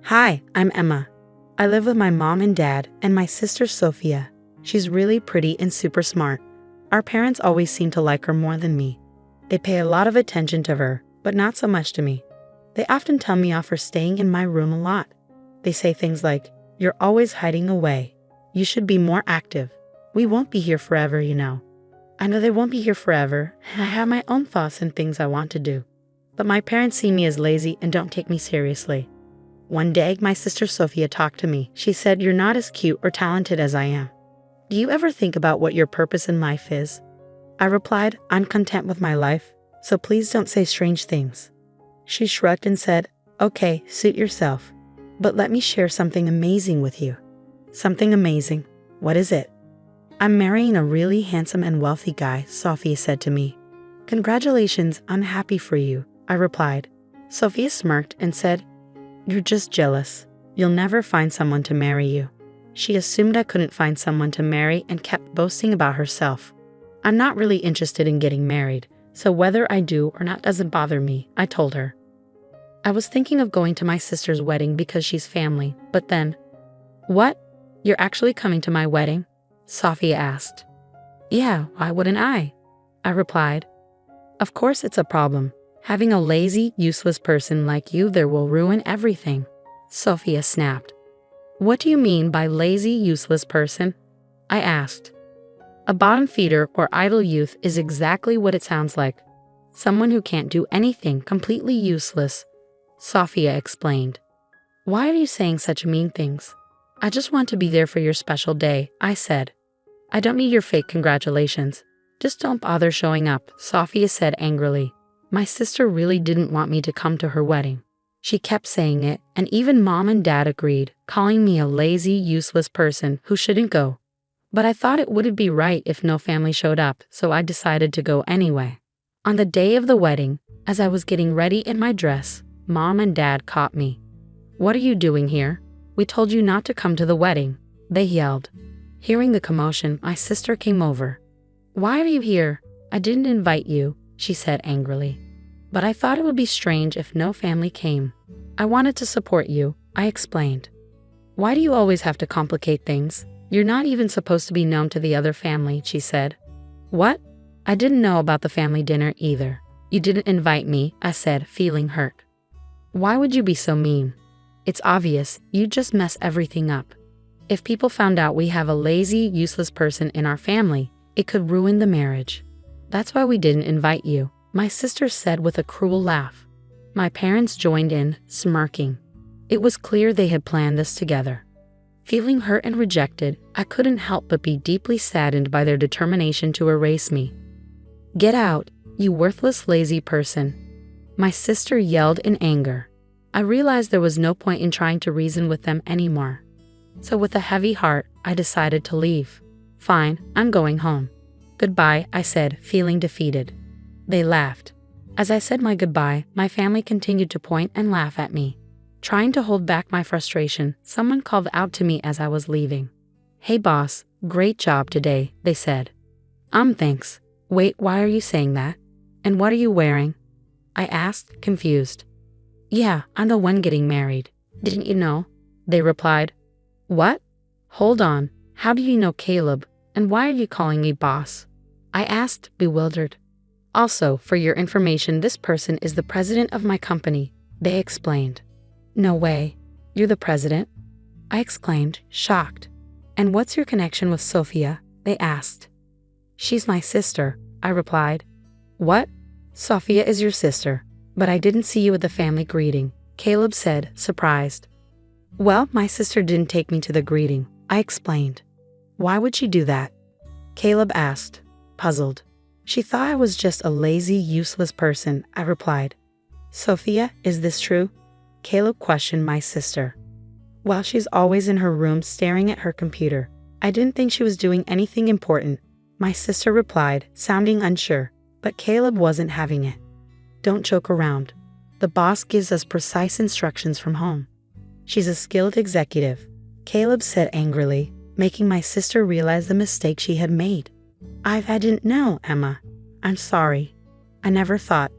Hi, I'm Emma. I live with my mom and dad and my sister Sophia. She's really pretty and super smart. Our parents always seem to like her more than me. They pay a lot of attention to her, but not so much to me. They often tell me off for staying in my room a lot. They say things like, "You're always hiding away. You should be more active. We won't be here forever, you know." I know they won't be here forever, and I have my own thoughts and things I want to do. But my parents see me as lazy and don't take me seriously. One day, my sister Sophia talked to me. She said, "You're not as cute or talented as I am. Do you ever think about what your purpose in life is?" I replied, "I'm content with my life, so please don't say strange things." She shrugged and said, "Okay, suit yourself. But let me share something amazing with you." "Something amazing? What is it?" "I'm marrying a really handsome and wealthy guy," Sophia said to me. "Congratulations, I'm happy for you," I replied. Sophia smirked and said, "You're just jealous. You'll never find someone to marry you." She assumed I couldn't find someone to marry and kept boasting about herself. "I'm not really interested in getting married, so whether I do or not doesn't bother me," I told her. I was thinking of going to my sister's wedding because she's family, but then, "What? You're actually coming to my wedding?" Sophia asked. "Yeah, why wouldn't I?" I replied. "Of course it's a problem. Having a lazy, useless person like you there will ruin everything." Sophia snapped. "What do you mean by lazy, useless person?" I asked. "A bottom feeder or idle youth is exactly what it sounds like. Someone who can't do anything, completely useless," Sophia explained. "Why are you saying such mean things?" "I just want to be there for your special day," I said. "I don't need your fake congratulations. Just don't bother showing up," Sophia said angrily. My sister really didn't want me to come to her wedding. She kept saying it, and even mom and dad agreed, calling me a lazy, useless person who shouldn't go. But I thought it wouldn't be right if no family showed up, so I decided to go anyway. On the day of the wedding, as I was getting ready in my dress, mom and dad caught me. "What are you doing here? We told you not to come to the wedding," they yelled. Hearing the commotion, my sister came over. "Why are you here? I didn't invite you," she said angrily. "But I thought it would be strange if no family came. I wanted to support you," I explained. "Why do you always have to complicate things? You're not even supposed to be known to the other family," she said. "What? I didn't know about the family dinner either. You didn't invite me," I said, feeling hurt. "Why would you be so mean? It's obvious, you just mess everything up. If people found out we have a lazy, useless person in our family, it could ruin the marriage. That's why we didn't invite you," my sister said with a cruel laugh. My parents joined in, smirking. It was clear they had planned this together. Feeling hurt and rejected, I couldn't help but be deeply saddened by their determination to erase me. "Get out, you worthless, lazy person," my sister yelled in anger. I realized there was no point in trying to reason with them anymore. So with a heavy heart, I decided to leave. "Fine, I'm going home." "Goodbye," I said, feeling defeated. They laughed. As I said my goodbye, my family continued to point and laugh at me. Trying to hold back my frustration, someone called out to me as I was leaving. "Hey boss, great job today," they said. Thanks. Wait, why are you saying that? And what are you wearing?" I asked, confused. "Yeah, I'm the one getting married. Didn't you know?" they replied. "What? Hold on, how do you know Caleb, and why are you calling me boss?" I asked, bewildered. "Also, for your information, this person is the president of my company," they explained. "No way. You're the president?" I exclaimed, shocked. "And what's your connection with Sophia?" they asked. "She's my sister," I replied. "What? Sophia is your sister? But I didn't see you at the family greeting," Caleb said, surprised. "Well, my sister didn't take me to the greeting," I explained. "Why would she do that?" Caleb asked, puzzled. "She thought I was just a lazy, useless person," I replied. "Sophia, is this true?" Caleb questioned my sister. "Well, she's always in her room staring at her computer. I didn't think she was doing anything important," my sister replied, sounding unsure, but Caleb wasn't having it. "Don't joke around. The boss gives us precise instructions from home. She's a skilled executive," Caleb said angrily, making my sister realize the mistake she had made. I didn't know, Emma. I'm sorry. I never thought."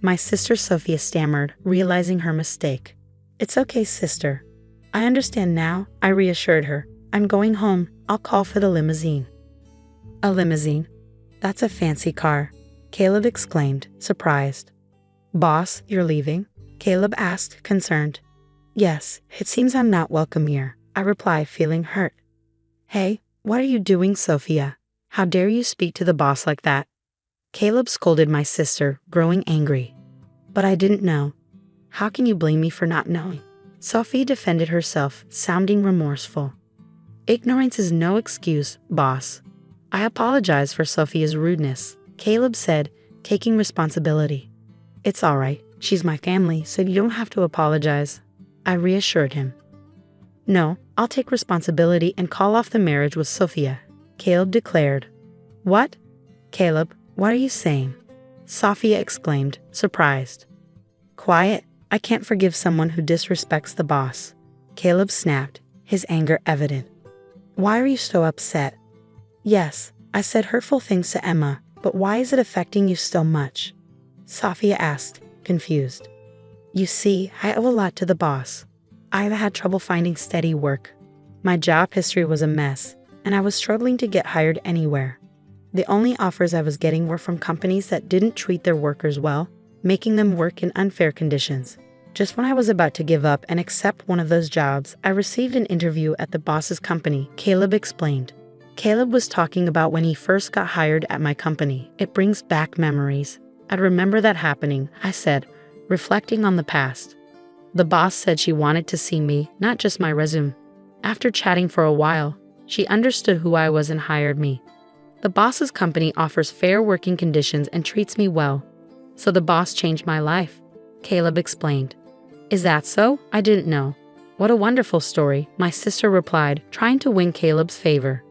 My sister Sophia stammered, realizing her mistake. It's okay, sister. I understand now, I reassured her. I'm going home. I'll call for the limousine. A limousine? That's a fancy car, Caleb exclaimed, surprised. Boss, you're leaving? Caleb asked, concerned. Yes, it seems I'm not welcome here, I replied, feeling hurt. Hey, what are you doing, Sophia? How dare you speak to the boss like that? Caleb scolded my sister, growing angry. But I didn't know. How can you blame me for not knowing? Sophie defended herself, sounding remorseful. Ignorance is no excuse, boss. I apologize for Sophia's rudeness, Caleb said, taking responsibility. It's all right. She's my family, so you don't have to apologize, I reassured him. No, I'll take responsibility and call off the marriage with Sophia, Caleb declared. What? Caleb, what are you saying? Sophia exclaimed, surprised. Quiet, I can't forgive someone who disrespects the boss, Caleb snapped, his anger evident. Why are you so upset? Yes, I said hurtful things to Emma, but why is it affecting you so much? Sophia asked, confused. You see, I owe a lot to the boss. I've had trouble finding steady work. My job history was a mess, and I was struggling to get hired anywhere. The only offers I was getting were from companies that didn't treat their workers well, making them work in unfair conditions. Just when I was about to give up and accept one of those jobs, I received an interview at the boss's company, Caleb explained. Caleb was talking about when he first got hired at my company. It brings back memories. I'd remember that happening, I said, reflecting on the past. The boss said she wanted to see me, not just my resume. After chatting for a while, she understood who I was and hired me. The boss's company offers fair working conditions and treats me well. So the boss changed my life, Caleb explained. Is that so? I didn't know. What a wonderful story, my sister replied, trying to win Caleb's favor.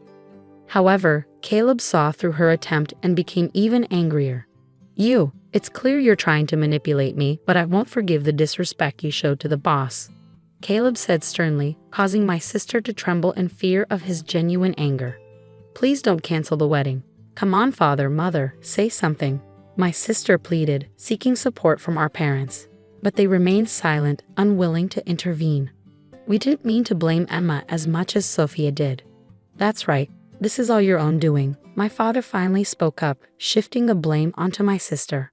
However, Caleb saw through her attempt and became even angrier. It's clear you're trying to manipulate me, but I won't forgive the disrespect you showed to the boss, Caleb said sternly, causing my sister to tremble in fear of his genuine anger. Please don't cancel the wedding. Come on, father, mother, say something, my sister pleaded, seeking support from our parents. But they remained silent, unwilling to intervene. We didn't mean to blame Emma as much as Sophia did. That's right, this is all your own doing, my father finally spoke up, shifting the blame onto my sister.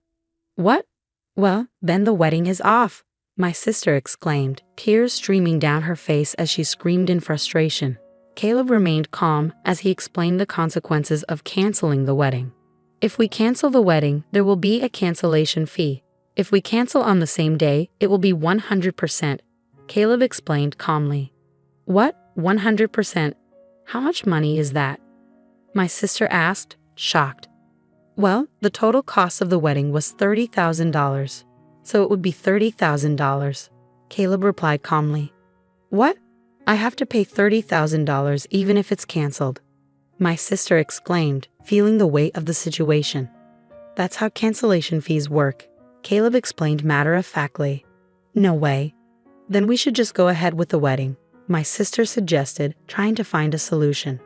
What? Well, then the wedding is off, my sister exclaimed, tears streaming down her face as she screamed in frustration. Caleb remained calm as he explained the consequences of canceling the wedding. If we cancel the wedding, there will be a cancellation fee. If we cancel on the same day, it will be 100%, Caleb explained calmly. What? 100%? How much money is that? My sister asked, shocked. Well, the total cost of the wedding was $30,000, so it would be $30,000, Caleb replied calmly. What? I have to pay $30,000 even if it's canceled, my sister exclaimed, feeling the weight of the situation. That's how cancellation fees work, Caleb explained matter-of-factly. No way. Then we should just go ahead with the wedding, my sister suggested, trying to find a solution.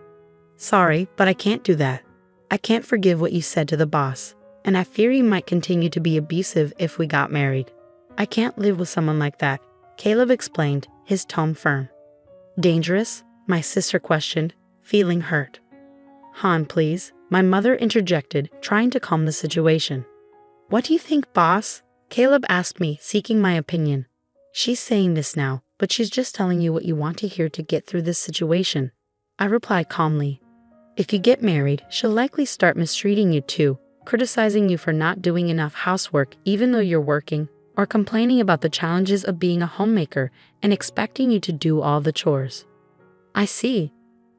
Sorry, but I can't do that. I can't forgive what you said to the boss, and I fear you might continue to be abusive if we got married. I can't live with someone like that, Caleb explained, his tone firm. Dangerous? My sister questioned, feeling hurt. Han, please, my mother interjected, trying to calm the situation. What do you think, boss? Caleb asked me, seeking my opinion. She's saying this now, but she's just telling you what you want to hear to get through this situation, I replied calmly. If you get married, she'll likely start mistreating you too, criticizing you for not doing enough housework even though you're working, or complaining about the challenges of being a homemaker and expecting you to do all the chores. I see.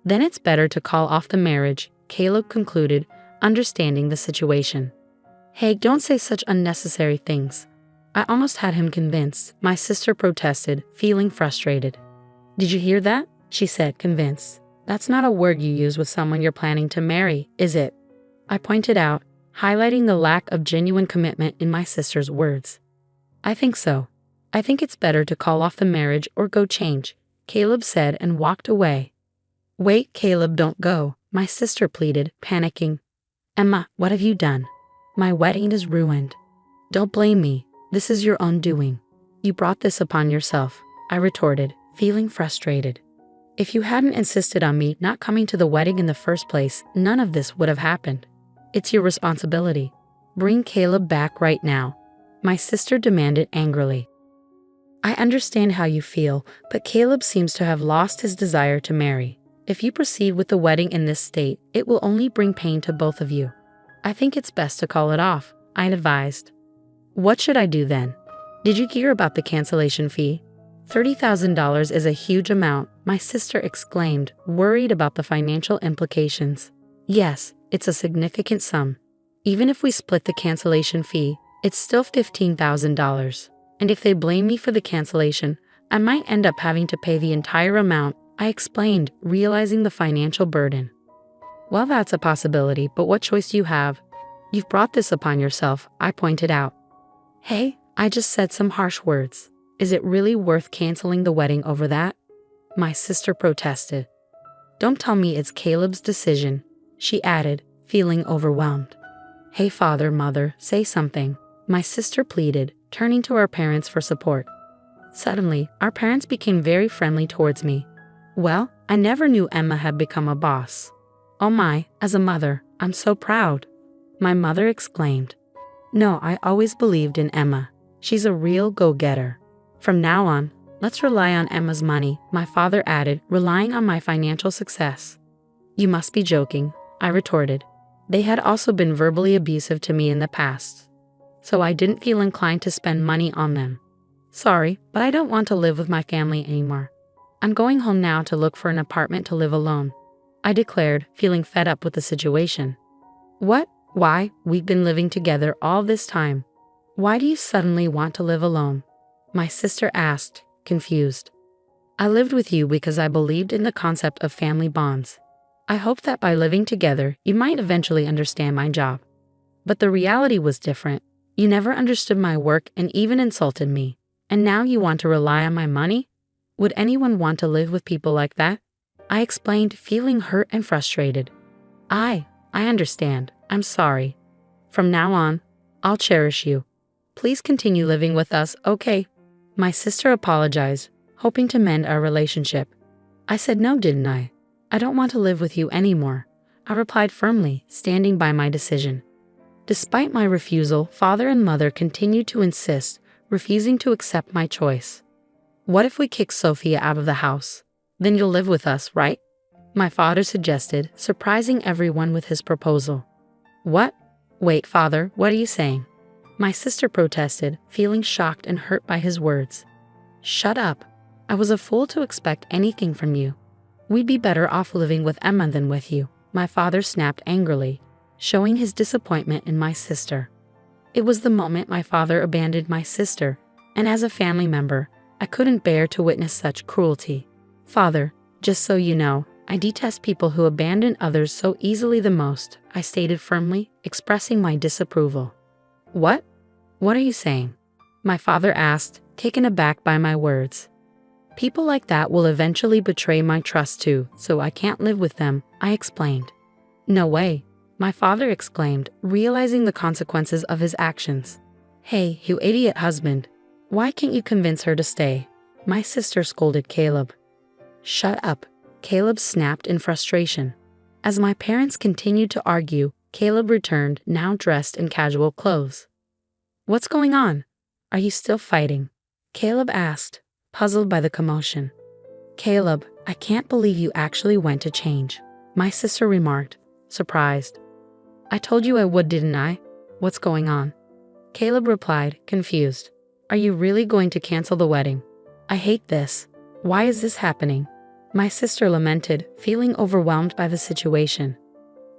Then it's better to call off the marriage, Caleb concluded, understanding the situation. Hey, don't say such unnecessary things. I almost had him convinced, my sister protested, feeling frustrated. Did you hear that? She said, convinced. That's not a word you use with someone you're planning to marry, is it? I pointed out, highlighting the lack of genuine commitment in my sister's words. I think so. I think it's better to call off the marriage or go change, Caleb said and walked away. Wait, Caleb, don't go, my sister pleaded, panicking. Emma, what have you done? My wedding is ruined. Don't blame me. This is your own doing. You brought this upon yourself, I retorted, feeling frustrated. If you hadn't insisted on me not coming to the wedding in the first place, none of this would have happened. It's your responsibility. Bring Caleb back right now, my sister demanded angrily. I understand how you feel, but Caleb seems to have lost his desire to marry. If you proceed with the wedding in this state, it will only bring pain to both of you. I think it's best to call it off, I advised. What should I do then? Did you hear about the cancellation fee? $30,000 is a huge amount, my sister exclaimed, worried about the financial implications. Yes, it's a significant sum. Even if we split the cancellation fee, it's still $15,000. And if they blame me for the cancellation, I might end up having to pay the entire amount, I explained, realizing the financial burden. Well, that's a possibility, but what choice do you have? You've brought this upon yourself, I pointed out. Hey, I just said some harsh words. Is it really worth canceling the wedding over that? My sister protested. Don't tell me it's Caleb's decision, she added, feeling overwhelmed. Hey, father, mother, say something, my sister pleaded, turning to our parents for support. Suddenly, our parents became very friendly towards me. Well, I never knew Emma had become a boss. Oh my, as a mother, I'm so proud, my mother exclaimed. No, I always believed in Emma. She's a real go-getter. From now on, let's rely on Emma's money, my father added, relying on my financial success. You must be joking, I retorted. They had also been verbally abusive to me in the past, so I didn't feel inclined to spend money on them. Sorry, but I don't want to live with my family anymore. I'm going home now to look for an apartment to live alone, I declared, feeling fed up with the situation. What? Why? We've been living together all this time. Why do you suddenly want to live alone? My sister asked, confused. I lived with you because I believed in the concept of family bonds. I hoped that by living together, you might eventually understand my job. But the reality was different. You never understood my work and even insulted me. And now you want to rely on my money? Would anyone want to live with people like that? I explained, feeling hurt and frustrated. I understand. I'm sorry. From now on, I'll cherish you. Please continue living with us, okay? My sister apologized, hoping to mend our relationship. I said no, didn't I? I don't want to live with you anymore, I replied firmly, standing by my decision. Despite my refusal, father and mother continued to insist, refusing to accept my choice. What if we kick Sophia out of the house? Then you'll live with us, right? My father suggested, surprising everyone with his proposal. What? Wait, father, what are you saying? My sister protested, feeling shocked and hurt by his words. Shut up. I was a fool to expect anything from you. We'd be better off living with Emma than with you, my father snapped angrily, showing his disappointment in my sister. It was the moment my father abandoned my sister, and as a family member, I couldn't bear to witness such cruelty. Father, just so you know, I detest people who abandon others so easily the most, I stated firmly, expressing my disapproval. What? What are you saying? My father asked, taken aback by my words. People like that will eventually betray my trust too, so I can't live with them, I explained. No way, my father exclaimed, realizing the consequences of his actions. Hey, you idiot husband. Why can't you convince her to stay? My sister scolded Caleb. Shut up, Caleb snapped in frustration. As my parents continued to argue, Caleb returned, now dressed in casual clothes. What's going on? Are you still fighting? Caleb asked, puzzled by the commotion. Caleb, I can't believe you actually went to change, my sister remarked, surprised. I told you I would, didn't I? What's going on? Caleb replied, confused. Are you really going to cancel the wedding? I hate this. Why is this happening? My sister lamented, feeling overwhelmed by the situation.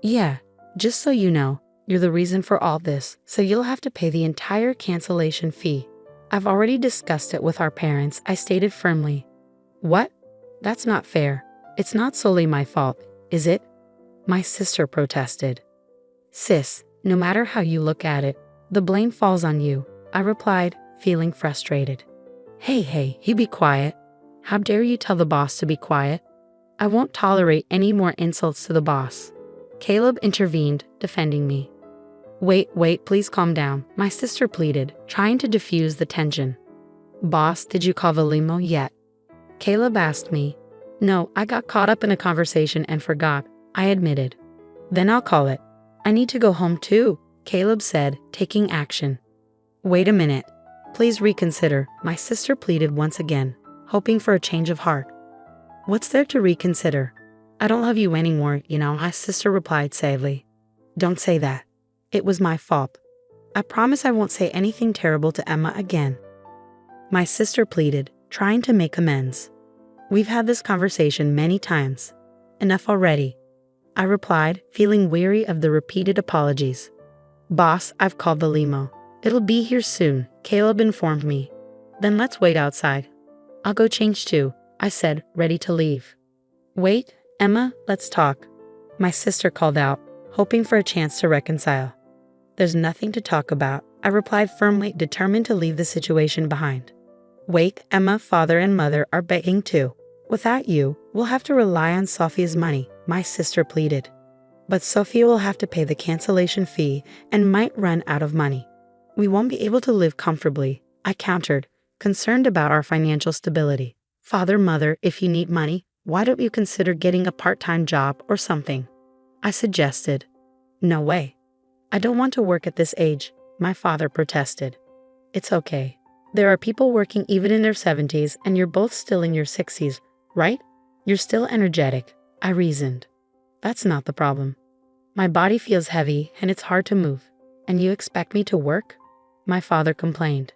Yeah. Just so you know, you're the reason for all this, so you'll have to pay the entire cancellation fee. I've already discussed it with our parents, I stated firmly. What? That's not fair. It's not solely my fault, is it? My sister protested. Sis, no matter how you look at it, the blame falls on you, I replied, feeling frustrated. Hey, you be quiet. How dare you tell the boss to be quiet? I won't tolerate any more insults to the boss. Caleb intervened, defending me. Wait, please calm down, my sister pleaded, trying to diffuse the tension. Boss, did you call the limo yet? Caleb asked me. No, I got caught up in a conversation and forgot, I admitted. Then I'll call it. I need to go home too, Caleb said, taking action. Wait a minute. Please reconsider, my sister pleaded once again, hoping for a change of heart. What's there to reconsider? I don't love you anymore, my sister replied sadly. Don't say that. It was my fault. I promise I won't say anything terrible to Emma again. My sister pleaded, trying to make amends. We've had this conversation many times. Enough already. I replied, feeling weary of the repeated apologies. Boss, I've called the limo. It'll be here soon, Caleb informed me. Then let's wait outside. I'll go change too, I said, ready to leave. Wait, Emma, let's talk. My sister called out, hoping for a chance to reconcile. There's nothing to talk about, I replied firmly, determined to leave the situation behind. Wait, Emma, father and mother are begging too. Without you, we'll have to rely on Sophia's money, my sister pleaded. But Sophia will have to pay the cancellation fee and might run out of money. We won't be able to live comfortably, I countered, concerned about our financial stability. Father, mother, if you need money, why don't you consider getting a part-time job or something? I suggested. No way. I don't want to work at this age, my father protested. It's okay. There are people working even in their 70s and you're both still in your 60s, right? You're still energetic, I reasoned. That's not the problem. My body feels heavy and it's hard to move. And you expect me to work? My father complained.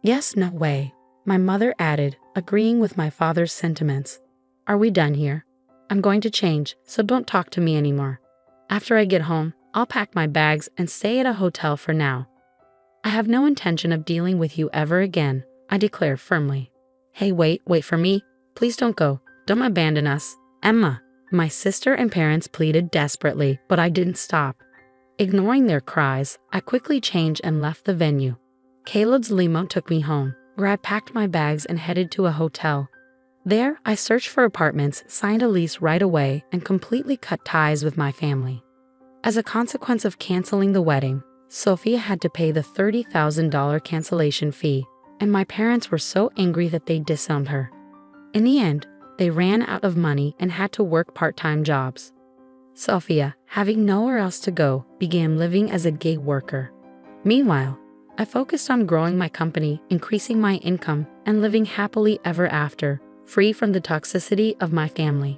Yes, no way, my mother added, agreeing with my father's sentiments. Are we done here? I'm going to change, so don't talk to me anymore. After I get home, I'll pack my bags and stay at a hotel for now. I have no intention of dealing with you ever again, I declared firmly. Hey, wait for me. Please don't go. Don't abandon us. Emma, my sister and parents pleaded desperately, but I didn't stop. Ignoring their cries, I quickly changed and left the venue. Caleb's limo took me home, where I packed my bags and headed to a hotel. There, I searched for apartments, signed a lease right away, and completely cut ties with my family. As a consequence of canceling the wedding, Sophia had to pay the $30,000 cancellation fee, and my parents were so angry that they disowned her. In the end, they ran out of money and had to work part-time jobs. Sophia, having nowhere else to go, began living as a gig worker. Meanwhile, I focused on growing my company, increasing my income, and living happily ever after, free from the toxicity of my family.